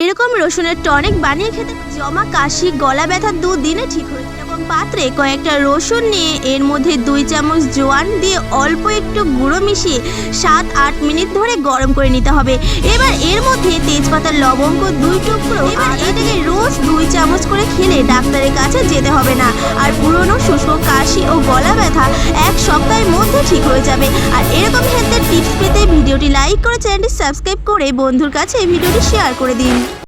এরকম রসুনের টনিক বানিয়ে খেতে জমা কাশি গলা ব্যথা দুদিনে ঠিক হয়ে যায়। এবং পাত্রে কয়েকটা রসুন নিয়ে এর মধ্যে 2 চামচ জোয়ান দিয়ে অল্প একটু গুঁড়ো মিশিয়ে 7-8 মিনিট ধরে গরম করে নিতে হবে। এবার এর মধ্যে তেজপাতা লবঙ্গ 2 টুকরো, আর এটাকে রোজ 2 চামচ করে খেলে ডাক্তারের কাছে যেতে হবে না। আর পুরনো শুষ্ক কাশি ও গলা ব্যথা 1 সপ্তাহের মধ্যে ঠিক হয়ে যাবে। আর এরকম হেলথের টিপস পেতে ভিডিওটি লাইক করে চ্যানেলটি সাবস্ক্রাইব করে বন্ধুর কাছে এই ভিডিওটি শেয়ার করে দিন।